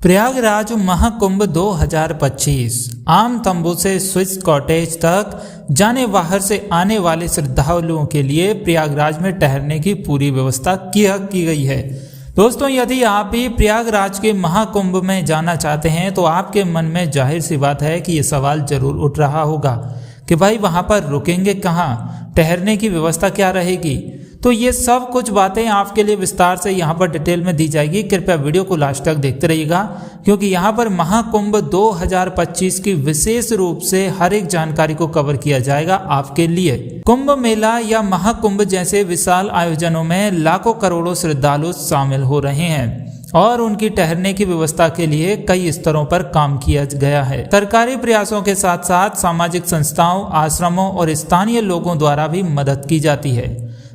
प्रयागराज महाकुंभ 2025 आम तंबू से स्विस कॉटेज तक जाने बाहर से आने वाले श्रद्धालुओं के लिए प्रयागराज में ठहरने की पूरी व्यवस्था की गई है। दोस्तों, यदि आप भी प्रयागराज के महाकुंभ में जाना चाहते हैं तो आपके मन में जाहिर सी बात है कि ये सवाल जरूर उठ रहा होगा कि भाई वहां पर रुकेंगे कहाँ, ठहरने की व्यवस्था क्या रहेगी। तो ये सब कुछ बातें आपके लिए विस्तार से यहाँ पर डिटेल में दी जाएगी। कृपया वीडियो को लास्ट तक देखते रहिएगा, क्योंकि यहाँ पर महाकुंभ 2025 की विशेष रूप से हर एक जानकारी को कवर किया जाएगा आपके लिए। कुंभ मेला या महाकुंभ जैसे विशाल आयोजनों में लाखों करोड़ों श्रद्धालु शामिल हो रहे हैं और उनकी ठहरने की व्यवस्था के लिए कई स्तरों पर काम किया गया है। सरकारी प्रयासों के साथ साथ सामाजिक संस्थाओं, आश्रमों और स्थानीय लोगों द्वारा भी मदद की जाती है।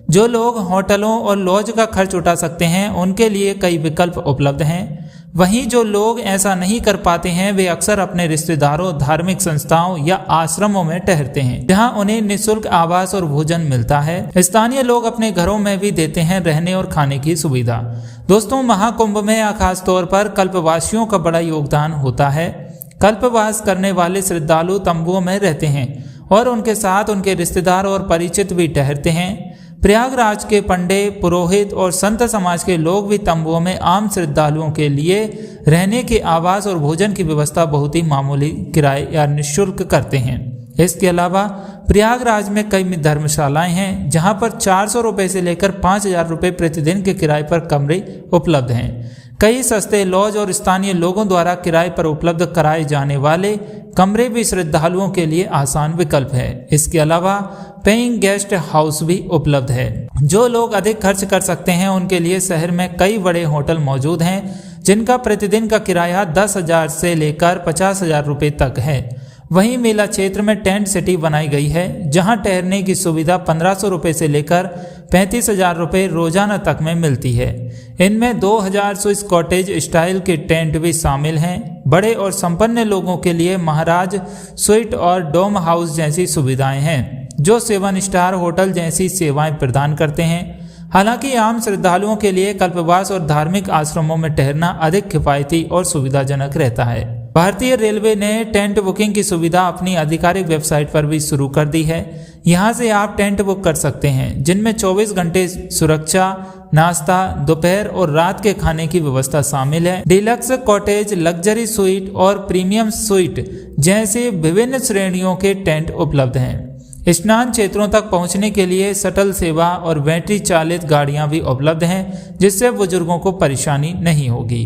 जो लोग होटलों और लॉज का खर्च उठा सकते हैं उनके लिए कई विकल्प उपलब्ध हैं। वहीं जो लोग ऐसा नहीं कर पाते हैं वे अक्सर अपने रिश्तेदारों, धार्मिक संस्थाओं या आश्रमों में ठहरते हैं, जहां उन्हें निःशुल्क आवास और भोजन मिलता है। स्थानीय लोग अपने घरों में भी देते हैं रहने और खाने की सुविधा। दोस्तों, महाकुंभ में खास तौर पर कल्पवासियों का बड़ा योगदान होता है। कल्पवास करने वाले श्रद्धालु तंबुओं में रहते हैं और उनके साथ उनके रिश्तेदार और परिचित भी ठहरते हैं। प्रयागराज के पंडे, पुरोहित और संत समाज के लोग भी तंबुओं में आम श्रद्धालुओं के लिए रहने के आवास और भोजन की व्यवस्था बहुत ही मामूली किराए या निःशुल्क करते हैं। इसके अलावा प्रयागराज में कई धर्मशालाएं हैं जहां पर 400 रुपये से लेकर 5000 रुपये प्रतिदिन के किराए पर कमरे उपलब्ध हैं। कई सस्ते लॉज और स्थानीय लोगों द्वारा किराए पर उपलब्ध कराए जाने वाले कमरे भी श्रद्धालुओं के लिए आसान विकल्प है। इसके अलावा पेइंग गेस्ट हाउस भी उपलब्ध है। जो लोग अधिक खर्च कर सकते हैं उनके लिए शहर में कई बड़े होटल मौजूद हैं जिनका प्रतिदिन का किराया 10,000 से लेकर 50,000 रुपये तक है। वहीं मेला क्षेत्र में टेंट सिटी बनाई गई है जहां ठहरने की सुविधा 1500 रुपये से लेकर 35,000 रुपये रोजाना तक में मिलती है। इनमें 2000 स्विस कॉटेज स्टाइल के टेंट भी शामिल हैं। बड़े और संपन्न लोगों के लिए महाराज स्वीट और डोम हाउस जैसी सुविधाएं हैं जो 7 स्टार होटल जैसी सेवाएं प्रदान करते हैं। हालांकि आम श्रद्धालुओं के लिए कल्पवास और धार्मिक आश्रमों में ठहरना अधिक किफायती और सुविधाजनक रहता है। भारतीय रेलवे ने टेंट बुकिंग की सुविधा अपनी आधिकारिक वेबसाइट पर भी शुरू कर दी है। यहां से आप टेंट बुक कर सकते हैं जिनमें 24 घंटे सुरक्षा, नाश्ता, दोपहर और रात के खाने की व्यवस्था शामिल है। डिलक्स कॉटेज, लग्जरी स्वीट और प्रीमियम स्वीट जैसे विभिन्न श्रेणियों के टेंट उपलब्ध हैं। स्नान क्षेत्रों तक पहुंचने के लिए शटल सेवा और बैटरी चालित गाड़ियां भी उपलब्ध हैं जिससे बुजुर्गों को परेशानी नहीं होगी।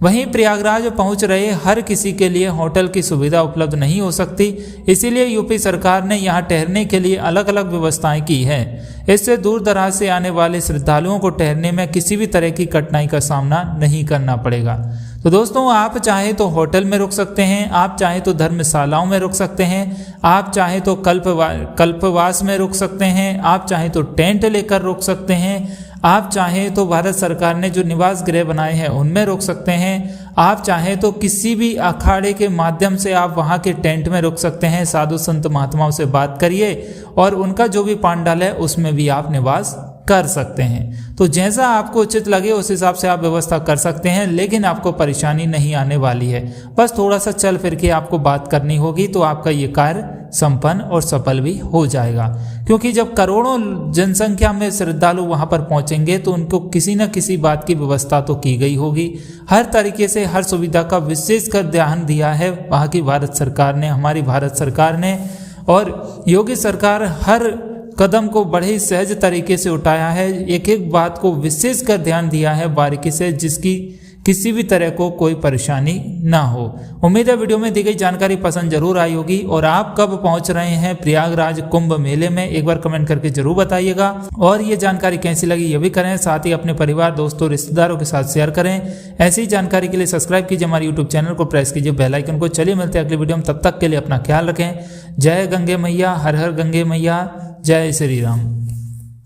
वहीं प्रयागराज पहुंच रहे हर किसी के लिए होटल की सुविधा उपलब्ध नहीं हो सकती, इसीलिए यूपी सरकार ने यहां ठहरने के लिए अलग अलग व्यवस्थाएं की है। इससे दूर दराज से आने वाले श्रद्धालुओं को ठहरने में किसी भी तरह की कठिनाई का सामना नहीं करना पड़ेगा। तो दोस्तों, आप चाहे तो होटल में रुक सकते हैं, आप चाहे तो धर्मशालाओं में रुक सकते हैं, आप चाहे तो कल्पवास में रुक सकते हैं, आप चाहे तो टेंट लेकर रुक सकते हैं, आप चाहें तो भारत सरकार ने जो निवास गृह बनाए हैं उनमें रुक सकते हैं, आप चाहें तो किसी भी अखाड़े के माध्यम से आप वहां के टेंट में रुक सकते हैं। साधु संत महात्माओं से बात करिए और उनका जो भी पांडाल है उसमें भी आप निवास कर सकते हैं। तो जैसा आपको उचित लगे उस हिसाब से आप व्यवस्था कर सकते हैं, लेकिन आपको परेशानी नहीं आने वाली है। बस थोड़ा सा चल फिर के आपको बात करनी होगी तो आपका ये कार्य संपन्न और सफल भी हो जाएगा। क्योंकि जब करोड़ों जनसंख्या में श्रद्धालु वहां पर पहुंचेंगे तो उनको किसी न किसी बात की व्यवस्था तो की गई होगी। हर तरीके से हर सुविधा का विशेषकर ध्यान दिया है वहां की भारत सरकार ने, हमारी भारत सरकार ने। और योगी सरकार हर कदम को बड़े ही सहज तरीके से उठाया है, एक एक बात को विशेष कर ध्यान दिया है बारीकी से, जिसकी किसी भी तरह को कोई परेशानी ना हो। उम्मीद है वीडियो में दी गई जानकारी पसंद जरूर आई होगी। और आप कब पहुंच रहे हैं प्रयागराज कुंभ मेले में, एक बार कमेंट करके जरूर बताइएगा। और ये जानकारी कैसी लगी ये भी करें, साथ ही अपने परिवार, दोस्तों, रिश्तेदारों के साथ शेयर करें। ऐसी जानकारी के लिए सब्सक्राइब कीजिए हमारे यूट्यूब चैनल को, प्रेस कीजिए बेल आइकन को। चलिए मिलते हैं अगले वीडियो में, तब तक के लिए अपना ख्याल रखें। जय गंगे मैया, हर हर गंगे मैया, जय श्री राम।